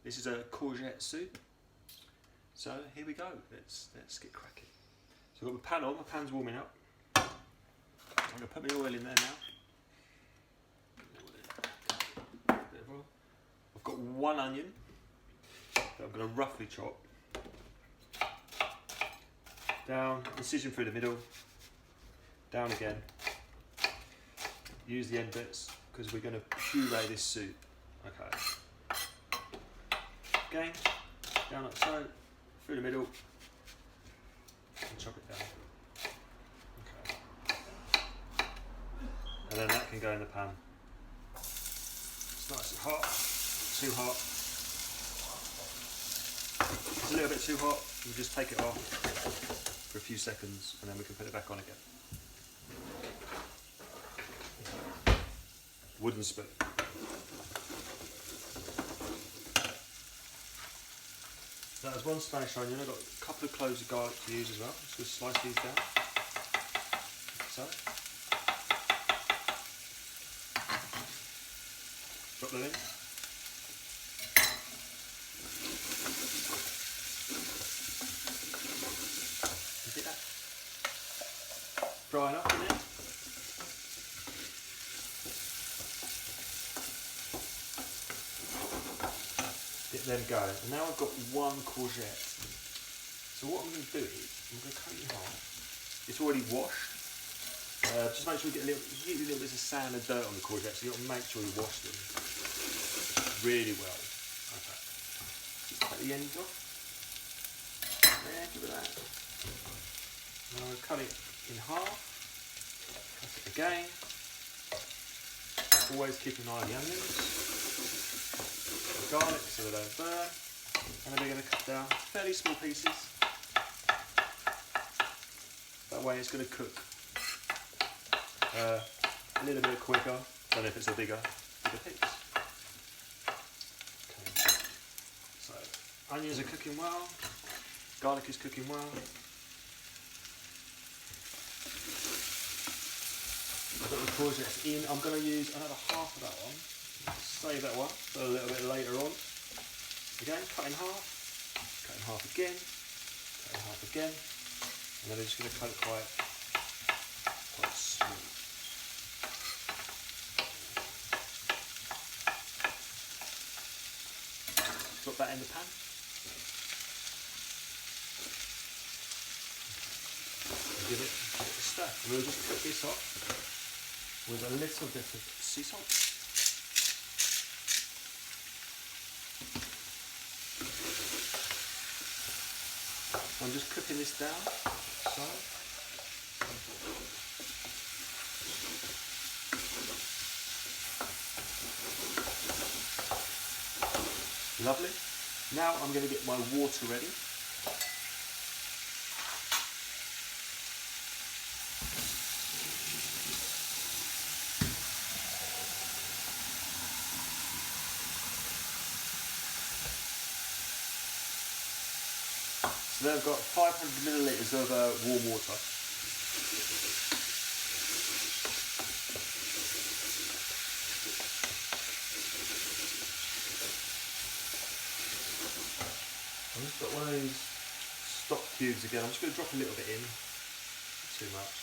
This is a courgette soup. So here we go. Let's get cracking. So I've got my pan on. My pan's warming up. I'm going to put my oil in there now. I've got 1 onion that I'm going to roughly chop. Down, incision through the middle. Down again. Use the end bits because we're going to puree this soup. Okay. Again, down like so, through the middle, and chop it down. Okay. And then that can go in the pan. It's nice and hot, too hot. If it's a little bit too hot, you just take it off for a few seconds and then we can put it back on again. Wooden spoon. That was 1 Spanish onion. I've got a couple of cloves of garlic to use as well. Just going to slice these down. So. Drop them in. See that? Drying up in there. Let them go. And now I've got 1 courgette. So what I'm going to do is I'm going to cut it in half. It's already washed. Just make sure you get a little bit of sand and dirt on the courgette, so you've got to make sure you wash them really well. Okay. Cut the ends off. There, give it that. Now I'm going to cut it in half. Cut it again. Always keep an eye on the onions. Garlic so they don't burn, and then we're going to cut down fairly small pieces. That way it's going to cook a little bit quicker than if it's a bigger piece. Okay. So onions are cooking well, garlic is cooking well. I've got the courgettes in. I'm going to use another half of that one. Save that one for a little bit later on. Again, cut in half again, cut in half again, and then we're just going to cut it quite small. Drop that in the pan. Give it a stir. And we'll just cook this up with a little bit of sea salt. I'm just cooking this down, so. Lovely. Now I'm going to get my water ready. So then I've got 500 millilitres of warm water. I've just got one of these stock cubes again. I'm just going to drop a little bit in. Not too much.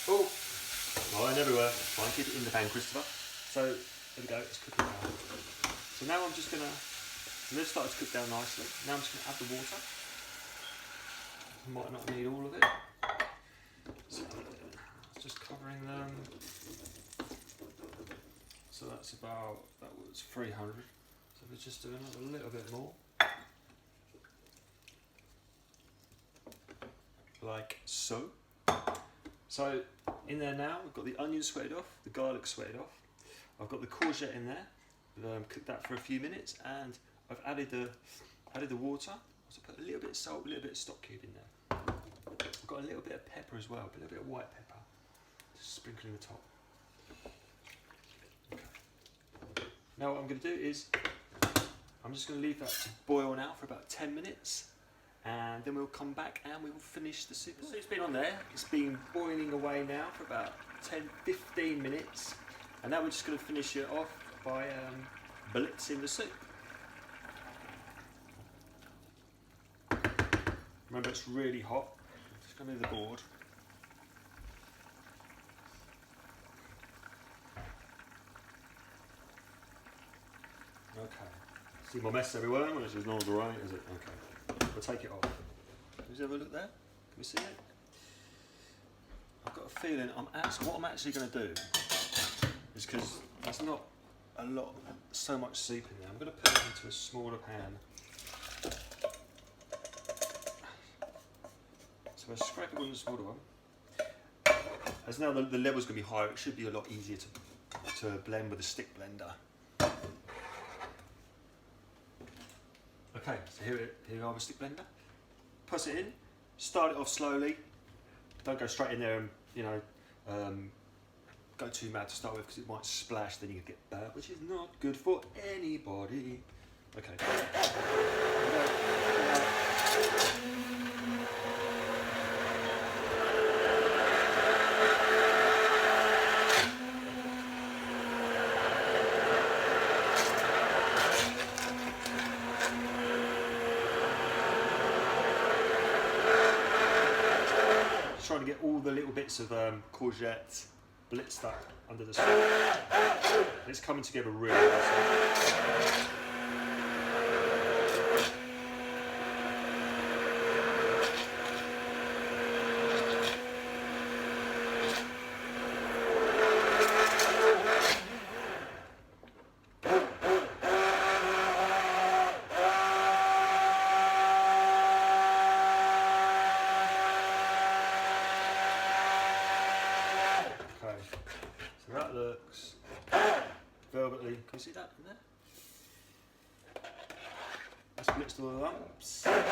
Oh, flying everywhere. Try and keep it in the pan, Christopher. So there we go, it's cooking down. So now I'm just going to, they've started to cook down nicely. Now I'm just going to add the water. Might not need all of it. So just covering them. So that's about, that was 300. So we're just doing a little bit more. Like so. So in there now, we've got the onion sweated off, the garlic sweated off. I've got the courgette in there. Cooked that for a few minutes, and I've added the water. Also put a little bit of salt, a little bit of stock cube in there. I've got a little bit of pepper as well, a little bit of white pepper, just sprinkling the top. Okay. Now what I'm going to do is, I'm just going to leave that to boil now for about 10 minutes, and then we'll come back and we will finish the soup. So it's been on there, it's been boiling away now for about 10-15 minutes. And now we're just going to finish it off by blitzing the soup. Remember, it's really hot. Just going to move the board. Okay. See my mess everywhere, which is not right, is it? Okay. We'll take it off. Can you have a look there? Can we see it? I've got a feeling what I'm actually going to do is, because there's not so much soup in there, I'm going to put it into a smaller pan. So I scrape it on the smaller one. As now the level's going to be higher, it should be a lot easier to blend with a stick blender. Okay, so here we are with a stick blender. Press it in, start it off slowly. Don't go straight in there and, you know, go too mad to start with, because it might splash, then you can get burnt, which is not good for anybody. Okay. Trying to get all the little bits of courgette blitzed up under the soup. It's coming together really well. So that looks velvety. Can you see that in there? Let's blitz all the lumps. So I'll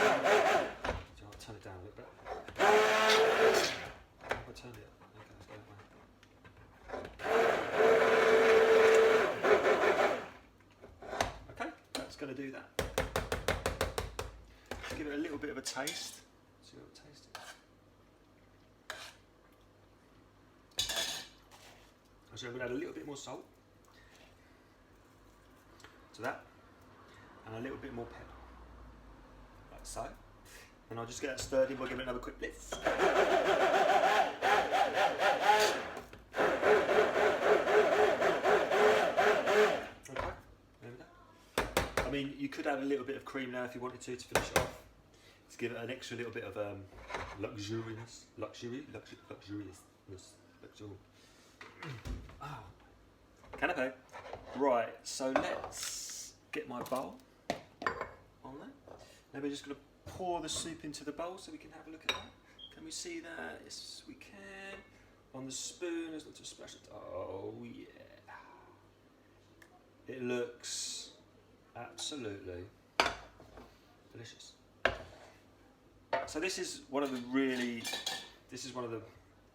turn it down a little bit. I'll turn it up. Okay, let's go that way. Okay, that's going to do that. Let's give it a little bit of a taste. See what it tastes. So I'm going to add a little bit more salt to that, and a little bit more pepper, like so. And I'll just get that stirred in. We'll give it another quick blitz. Okay, there we go. I mean, you could add a little bit of cream now if you wanted to finish it off, to give it an extra little bit of luxuriousness. Oh, canapé. Right, so let's get my bowl on there. Now we're just going to pour the soup into the bowl so we can have a look at that. Can we see that? Yes, we can. On the spoon, let's not just splash it. Oh yeah. It looks absolutely delicious. So this is one of the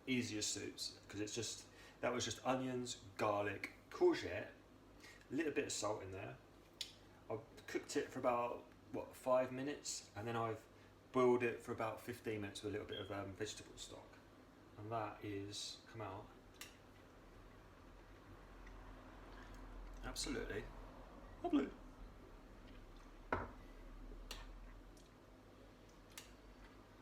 easiest soups, because that was just onions, garlic, courgette, a little bit of salt in there. I've cooked it for about 5 minutes, and then I've boiled it for about 15 minutes with a little bit of vegetable stock, and that is come out absolutely lovely.